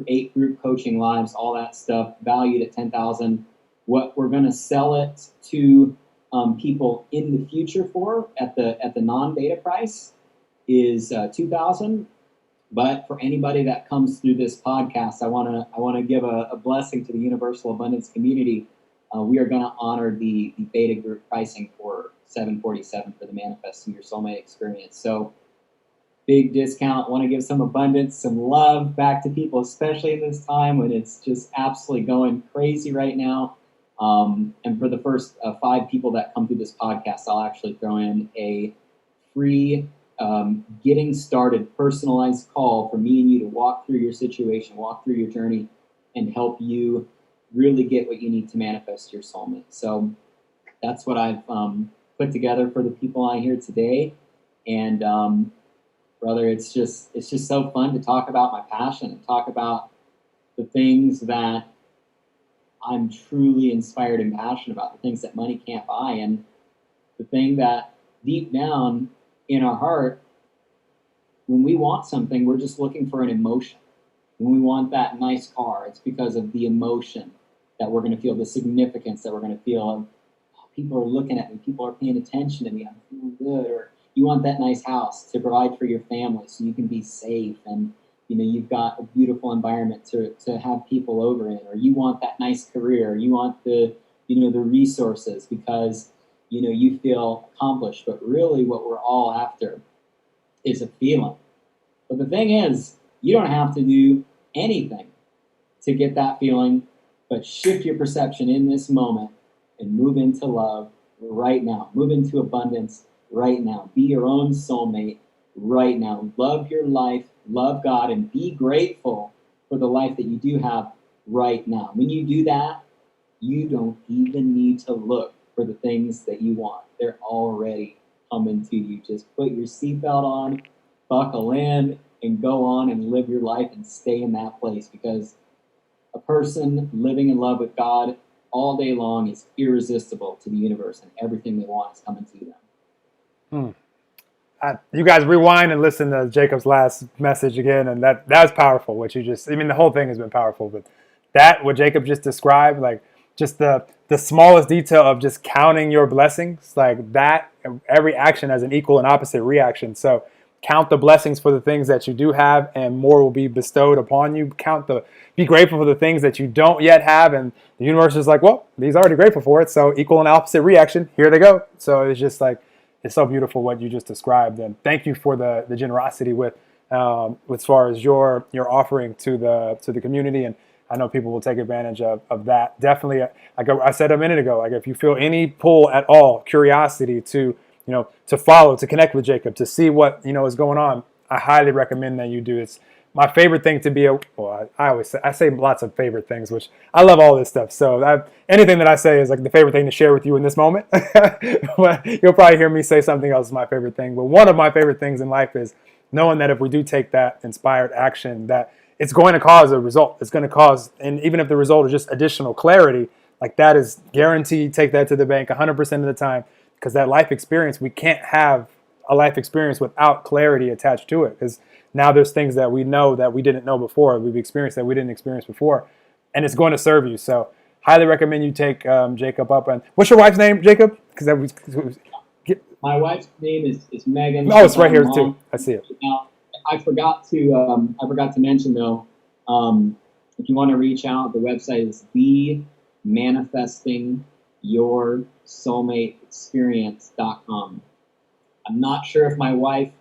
8 group coaching lives, all that stuff, valued at $10,000. What we're going to sell it to people in the future for at the non-beta price is $2,000. But for anybody that comes through this podcast, I want to give a blessing to the Universal Abundance community. We are going to honor the beta group pricing for $747 for the Manifesting Your Soulmate Experience. So big discount. Want to give some abundance, some love back to people, especially in this time when it's just absolutely going crazy right now. And for the first 5 people that come through this podcast, I'll actually throw in a free getting started personalized call for me and you to walk through your situation, walk through your journey, and help you really get what you need to manifest your soulmate. So that's what I've put together for the people on here today. And brother, it's just so fun to talk about my passion and talk about the things that I'm truly inspired and passionate about, the things that money can't buy, and the thing that deep down in our heart, when we want something, we're just looking for an emotion. When we want that nice car, it's because of the emotion that we're going to feel, the significance that we're going to feel of, oh, people are looking at me, people are paying attention to me, I'm feeling good. Or you want that nice house to provide for your family so you can be safe and you've got a beautiful environment to have people over in, or you want that nice career, you want the resources because you feel accomplished. But really what we're all after is a feeling. But the thing is, you don't have to do anything to get that feeling, but shift your perception in this moment and move into love right now. Move into abundance right now. Be your own soulmate right now. Love your life, love God, and be grateful for the life that you do have right now. When you do that, you don't even need to look for the things that you want. They're already coming to you. Just put your seatbelt on, buckle in, and go on and live your life and stay in that place, because a person living in love with God all day long is irresistible to the universe, and everything they want is coming to them. You guys rewind and listen to Jacob's last message again, and that's powerful. What you just, I mean, the whole thing has been powerful, but that what Jacob just described, like just the smallest detail of just counting your blessings, like that, every action has an equal and opposite reaction. So count the blessings for the things that you do have, and more will be bestowed upon you. Be grateful for the things that you don't yet have, and the universe is like, well, he's already grateful for it, so equal and opposite reaction. Here they go. So it's just like, it's so beautiful what you just described, and thank you for the generosity with as far as your offering to the community. And I know people will take advantage of that. Definitely, like I said a minute ago, like if you feel any pull at all, curiosity to to follow, to connect with Jacob, to see what is going on, I highly recommend that you do. It's my favorite thing to be I say lots of favorite things, which I love all this stuff. So anything that I say is like the favorite thing to share with you in this moment. But you'll probably hear me say something else is my favorite thing. But one of my favorite things in life is knowing that if we do take that inspired action, that it's going to cause a result. It's going to cause, and even if the result is just additional clarity, like that is guaranteed. Take that to the bank 100% of the time, because that life experience, we can't have a life experience without clarity attached to it, because now there's things that we know that we didn't know before. We've experienced that we didn't experience before, and it's going to serve you. So highly recommend you take Jacob up. And what's your wife's name, Jacob? Because that was my wife's name is Megan. Oh, it's right here too. I see it. Now, I forgot to mention though, if you want to reach out, the website is themanifestingyoursoulmateexperience.com. I'm not sure if my wife,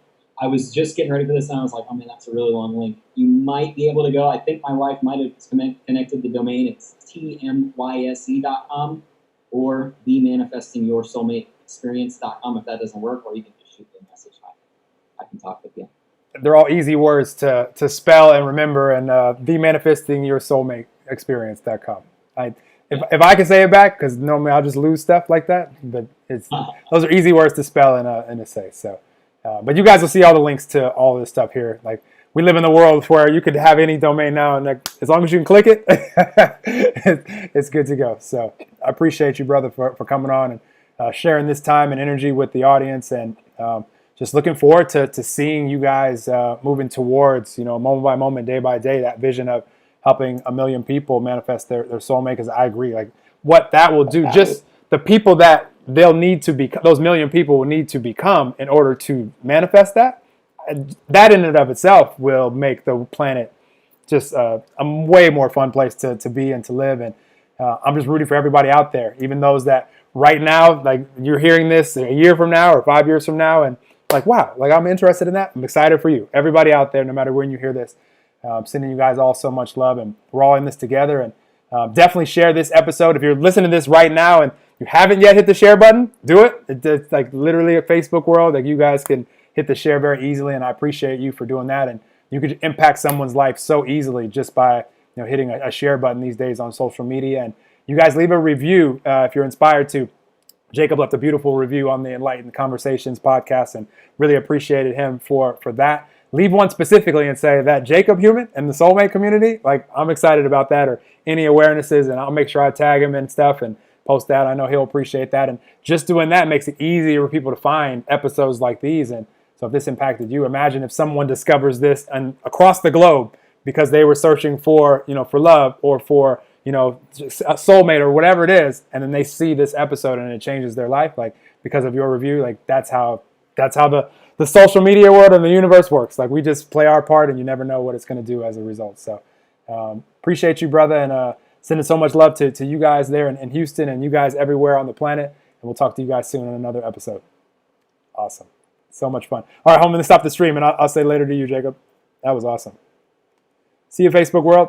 I was just getting ready for this and I was like, oh man, that's a really long link. You might be able to go. I think my wife might have connected the domain. It's tmyse.com or themanifestingyoursoulmateexperience.com if that doesn't work, or you can just shoot me a message. I can talk with you. They're all easy words to spell and remember, and themanifestingyoursoulmateexperience.com. If I can say it back, because normally I'll just lose stuff like that, but those are easy words to spell and to say. So, but you guys will see all the links to all this stuff here. Like, we live in a world where you could have any domain now, and like, as long as you can click it, it's good to go. So I appreciate you, brother, for coming on and sharing this time and energy with the audience, and just looking forward to seeing you guys moving towards, moment by moment, day by day, that vision of helping 1 million people manifest their soulmate. Because I agree, like what that will do, just the people that they'll need to be, those 1 million people will need to become in order to manifest that. That in and of itself will make the planet just a way more fun place to be and to live. And I'm just rooting for everybody out there, even those that right now, like you're hearing this a year from now or 5 years from now, and like, wow, like I'm interested in that. I'm excited for you. Everybody out there, no matter when you hear this, sending you guys all so much love, and we're all in this together. And definitely share this episode. If you're listening to this right now and you haven't yet hit the share button, do it. It's like literally a Facebook world. Like, you guys can hit the share very easily, and I appreciate you for doing that. And you could impact someone's life so easily just by hitting a share button these days on social media. And you guys leave a review if you're inspired to. Jacob left a beautiful review on the Enlightened Conversations podcast, and really appreciated him for that. Leave one specifically and say that Jacob Human and the Soulmate community, like, I'm excited about that, or any awarenesses, and I'll make sure I tag him and stuff and post that. I know he'll appreciate that. And just doing that makes it easier for people to find episodes like these. And so if this impacted you, imagine if someone discovers this and across the globe because they were searching for, for love or for, just a soulmate or whatever it is, and then they see this episode and it changes their life, like, because of your review. Like, that's how the social media world and the universe works. Like, we just play our part, and you never know what it's going to do as a result. So appreciate you, brother, and sending so much love to you guys there in Houston, and you guys everywhere on the planet. And we'll talk to you guys soon in another episode. Awesome. So much fun. All right, I'm going to stop the stream, and I'll say later to you, Jacob. That was awesome. See you, Facebook world.